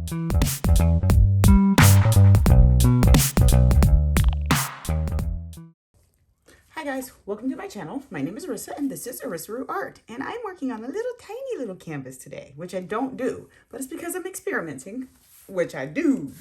Hi guys, welcome to my channel. My name is Arissa and this is Arissa Art, and I'm working on a tiny little canvas today, which I don't do, but it's because I'm experimenting, which I do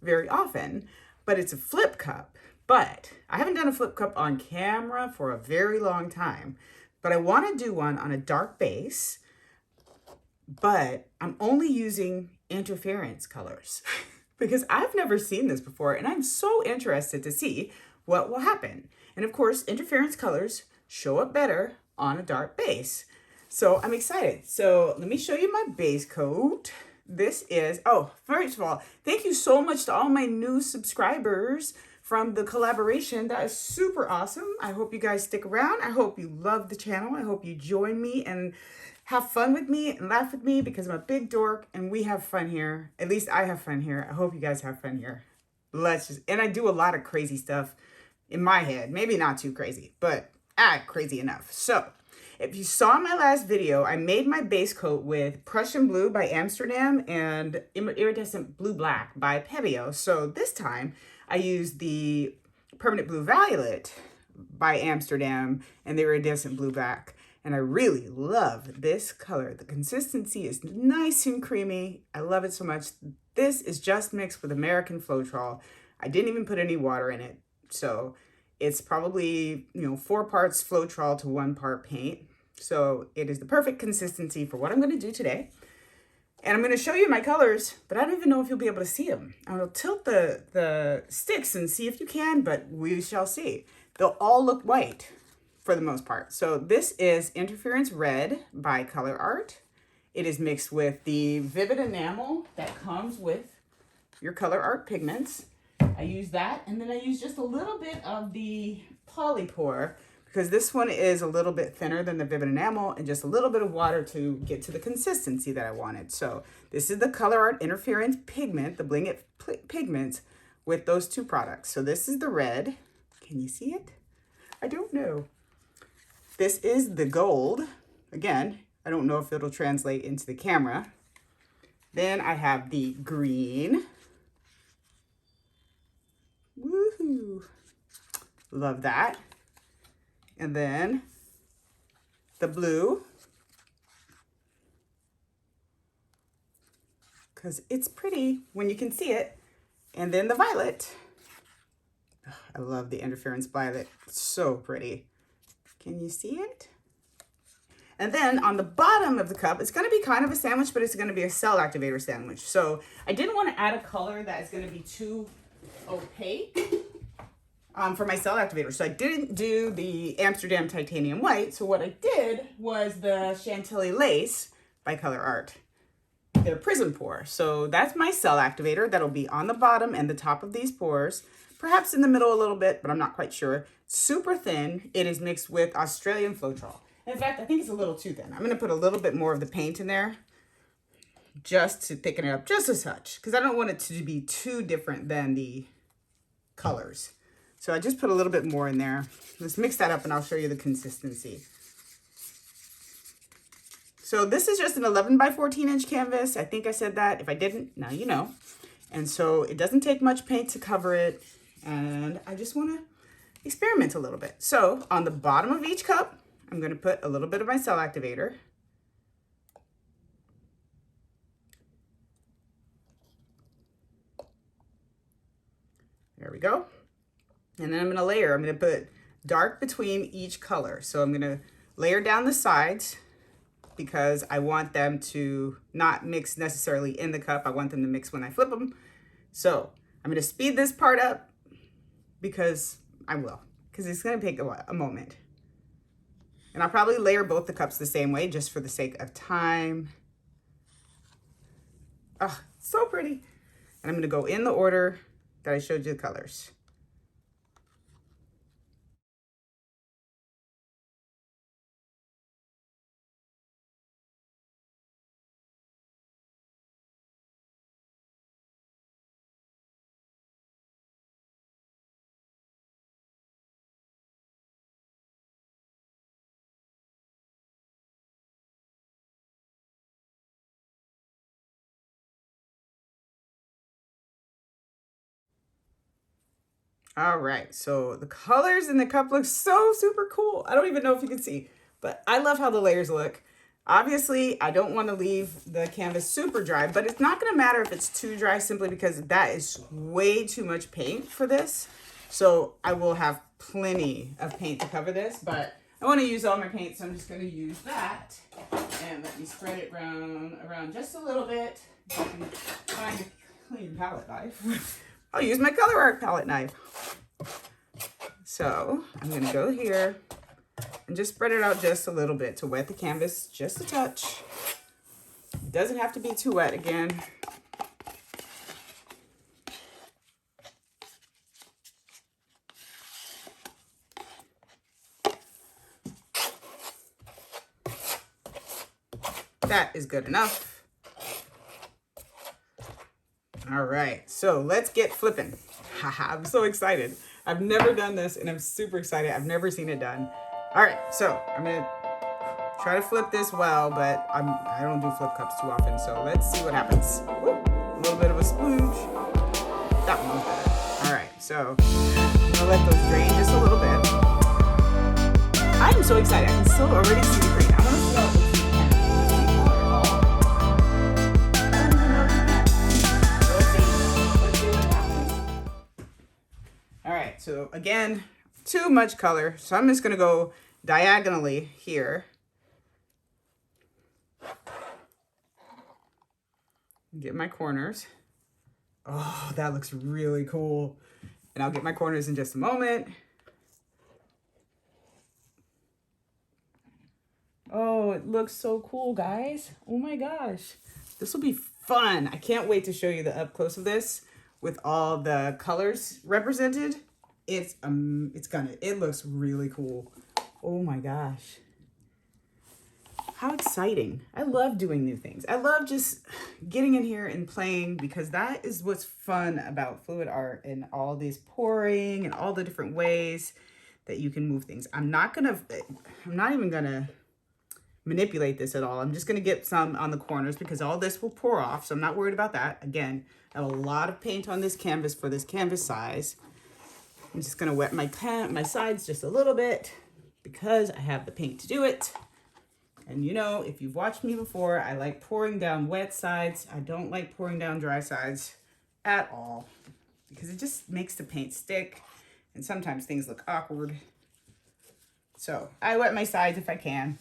very often, but it's a flip cup. But I haven't done a flip cup on camera for a very long time, but I want to do one on a dark base, but I'm only using interference colors because I've never seen this before and I'm so interested to see what will happen. And of course, interference colors show up better on a dark base. So I'm excited. So let me show you my base coat. This is, oh, first of all, thank you so much to all my new subscribers from the collaboration. That is super awesome. I hope you guys stick around. I hope you love the channel. I hope you join me and have fun with me and laugh with me because I'm a big dork and we have fun here. At least I have fun here. I hope you guys have fun here. And I do a lot of crazy stuff in my head. Maybe not too crazy, but crazy enough. So if you saw my last video, I made my base coat with Prussian Blue by Amsterdam and Iridescent Blue Black by Pebeo. So this time I used the Permanent Blue Violet by Amsterdam and the Iridescent Blue Black. And I really love this color. The consistency is nice and creamy. I love it so much. This is just mixed with American Floetrol. I didn't even put any water in it. So it's probably, 4 parts Floetrol to 1 part paint. So it is the perfect consistency for what I'm going to do today. And I'm going to show you my colors, but I don't even know if you'll be able to see them. I'll tilt the sticks and see if you can, but we shall see. They'll all look white for the most part. So this is Interference Red by ColourArte. It is mixed with the Vivid Enamel that comes with your ColourArte pigments. I use that, and then I use just a little bit of the Polypore because this one is a little bit thinner than the Vivid Enamel, and just a little bit of water to get to the consistency that I wanted. So this is the ColourArte Interference pigment, the Bling It pigments with those 2 products. So this is the red. Can you see it? I don't know. This is the gold. Again, I don't know if it'll translate into the camera. Then I have the green. Woohoo! Love that. And then the blue, because it's pretty when you can see it. And then the violet. I love the interference violet. It's so pretty. Can you see it? And then on the bottom of the cup, it's going to be kind of a sandwich, but it's going to be a cell activator sandwich. So I didn't want to add a color that is going to be too opaque for my cell activator. So I didn't do the Amsterdam Titanium White. So what I did was the Chantilly Lace by ColourArte. Their Prizm pour. So that's my cell activator. That'll be on the bottom and the top of these pours. Perhaps in the middle a little bit, but I'm not quite sure. Super thin. It is mixed with Australian Floetrol. In fact, I think it's a little too thin. I'm going to put a little bit more of the paint in there just to thicken it up just a touch because I don't want it to be too different than the colors. So I just put a little bit more in there. Let's mix that up and I'll show you the consistency. So this is just an 11 by 14 inch canvas. I think I said that. If I didn't, now you know. And so it doesn't take much paint to cover it. And I just want to experiment a little bit. So on the bottom of each cup, I'm going to put a little bit of my cell activator. There we go. And then I'm going to layer. I'm going to put dark between each color. So I'm going to layer down the sides because I want them to not mix necessarily in the cup. I want them to mix when I flip them. So I'm going to speed this part up because I will, because it's going to take a moment. And I'll probably layer both the cups the same way just for the sake of time. Oh, so pretty. And I'm going to go in the order that I showed you the colors. All right, so the colors in the cup look so super cool. I don't even know if you can see, but I love how the layers look. Obviously, I don't want to leave the canvas super dry, but it's not going to matter if it's too dry simply because that is way too much paint for this. So I will have plenty of paint to cover this, but I want to use all my paint, so I'm just going to use that. And let me spread it around just a little bit. If I can find a clean palette knife. I'll use my ColourArte palette knife. So I'm going to go here and just spread it out just a little bit to wet the canvas just a touch. It doesn't have to be too wet again. That is good enough. All right, so let's get flipping. Haha, I'm so excited. I've never done this and I'm super excited. I've never seen it done. All right, so I'm gonna try to flip this well, but I don't do flip cups too often, so let's see what happens. Woo, a little bit of a splooge. That one was better. All right, so I'm gonna let those drain just a little bit. I'm so excited. I can still already see the green. I wanna see how it looks. So again, too much color. So I'm just going to go diagonally here. Get my corners. Oh, that looks really cool. And I'll get my corners in just a moment. Oh, it looks so cool, guys. Oh my gosh. This will be fun. I can't wait to show you the up close of this with all the colors represented. It looks really cool. Oh my gosh. How exciting. I love doing new things. I love just getting in here and playing because that is what's fun about fluid art and all these pouring and all the different ways that you can move things. I'm not even gonna manipulate this at all. I'm just gonna get some on the corners because all this will pour off. So I'm not worried about that. Again, I have a lot of paint on this canvas for this canvas size. I'm just going to wet my sides just a little bit because I have the paint to do it. And you know, if you've watched me before, I like pouring down wet sides. I don't like pouring down dry sides at all because it just makes the paint stick and sometimes things look awkward. So I wet my sides if I can.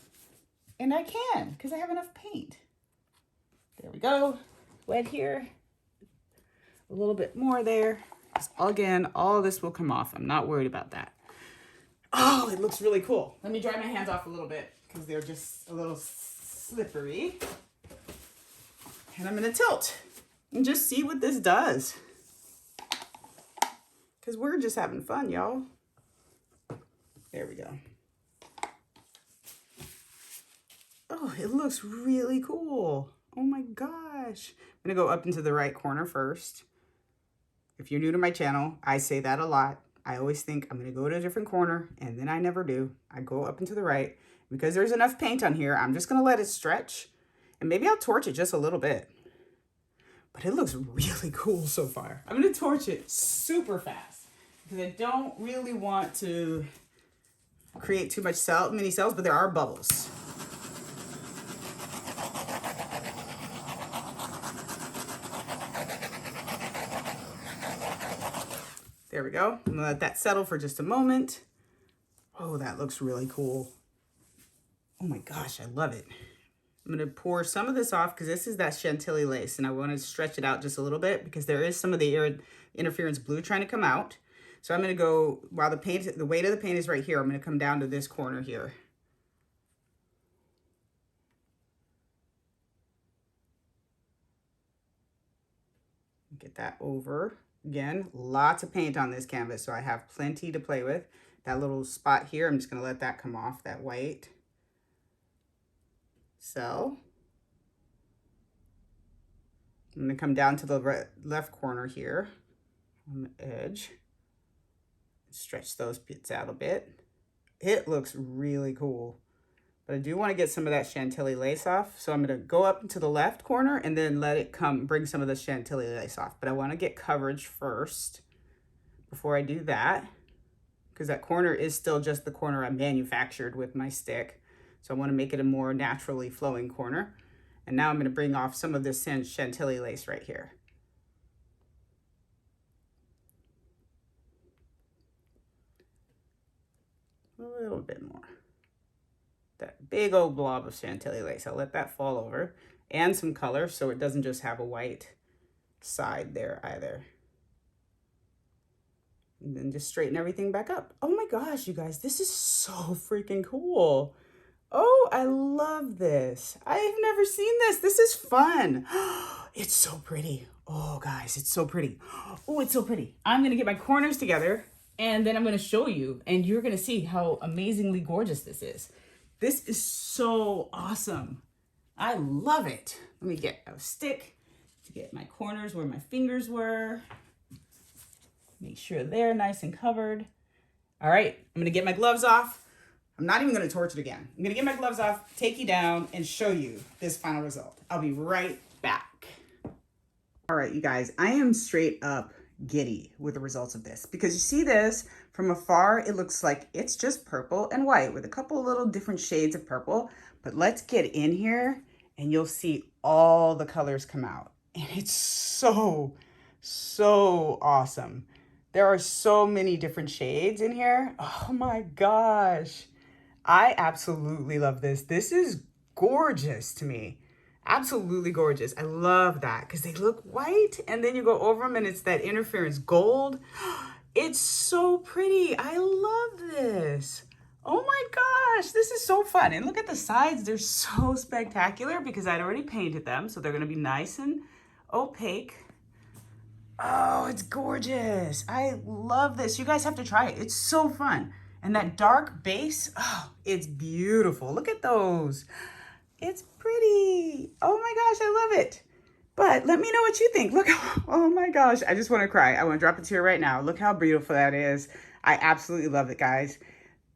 And I can because I have enough paint. There we go. Wet here. A little bit more there. Again, all this will come off. I'm not worried about that. Oh, it looks really cool. Let me dry my hands off a little bit because they're just a little slippery. And I'm going to tilt and just see what this does. Because we're just having fun, y'all. There we go. Oh, it looks really cool. Oh my gosh. I'm going to go up into the right corner first. If you're new to my channel, I say that a lot. I always think I'm going to go to a different corner, and then I never do. I go up and to the right. Because there's enough paint on here, I'm just going to let it stretch, and maybe I'll torch it just a little bit. But it looks really cool so far. I'm going to torch it super fast because I don't really want to create too much mini cells, but there are bubbles. There we go. I'm gonna let that settle for just a moment. Oh, that looks really cool. Oh my gosh, I love it. I'm gonna pour some of this off because this is that Chantilly lace and I wanna stretch it out just a little bit because there is some of the interference blue trying to come out. So I'm gonna go, while the weight of the paint is right here, I'm gonna come down to this corner here. Get that over. Again, lots of paint on this canvas, so I have plenty to play with. That little spot here, I'm just going to let that come off, that white. So, I'm going to come down to the left corner here on the edge. Stretch those bits out a bit. It looks really cool. But I do want to get some of that Chantilly lace off. So I'm going to go up into the left corner and then let it bring some of the Chantilly lace off. But I want to get coverage first before I do that, because that corner is still just the corner I manufactured with my stick. So I want to make it a more naturally flowing corner. And now I'm going to bring off some of this Chantilly lace right here. A little bit more. That big old blob of Chantilly lace. I'll let that fall over. And some color so it doesn't just have a white side there either. And then just straighten everything back up. Oh my gosh, you guys, this is so freaking cool. Oh, I love this. I've never seen this. This is fun. It's so pretty. Oh, guys, it's so pretty. Oh, it's so pretty. I'm going to get my corners together, and then I'm going to show you, and you're going to see how amazingly gorgeous this is. This is so awesome. I love it. Let me get a stick to get my corners where my fingers were. Make sure they're nice and covered. All right, I'm gonna get my gloves off. I'm not even gonna torch it again. I'm gonna get my gloves off, take you down, and show you this final result. I'll be right back. All right, you guys, I am straight up giddy with the results of this because you see this from afar, it looks like it's just purple and white with a couple little different shades of purple, but let's get in here and you'll see all the colors come out. And it's so awesome. There are so many different shades in here. Oh my gosh. I absolutely love this. This is gorgeous to me. Absolutely gorgeous. I love that because they look white and then you go over them and it's that interference gold. It's so pretty. I love this. Oh my gosh, this is so fun. And look at the sides. They're so spectacular because I'd already painted them. So they're going to be nice and opaque. Oh, it's gorgeous. I love this. You guys have to try it. It's so fun. And that dark base, oh, it's beautiful. Look at those. It's pretty. Oh my gosh, I love it. But let me know what you think. Look, oh my gosh, I just want to cry. I want to drop a tear right now. Look how beautiful that is. I absolutely love it, guys.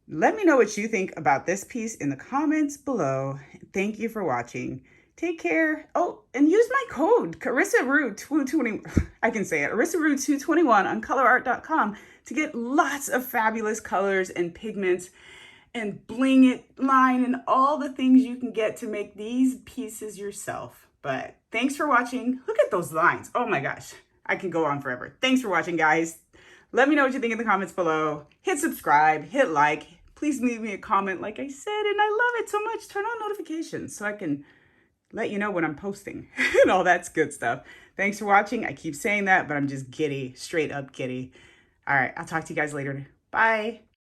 Let me know what you think about this piece in the comments below. Thank you for watching. Take care. Oh, and use my code, CarissaRue220. I can say it, CarissaRue221 on ColourArte.com to get lots of fabulous colors and pigments and bling it line and all the things you can get to make these pieces yourself. But thanks for watching. Look at those lines. Oh my gosh, I can go on forever. Thanks for watching, guys. Let me know what you think in the comments below. Hit subscribe, hit like. Please leave me a comment like I said, and I love it so much. Turn on notifications so I can let you know when I'm posting and all that's good stuff. Thanks for watching. I keep saying that, but I'm just giddy, straight up giddy. All right, I'll talk to you guys later. Bye.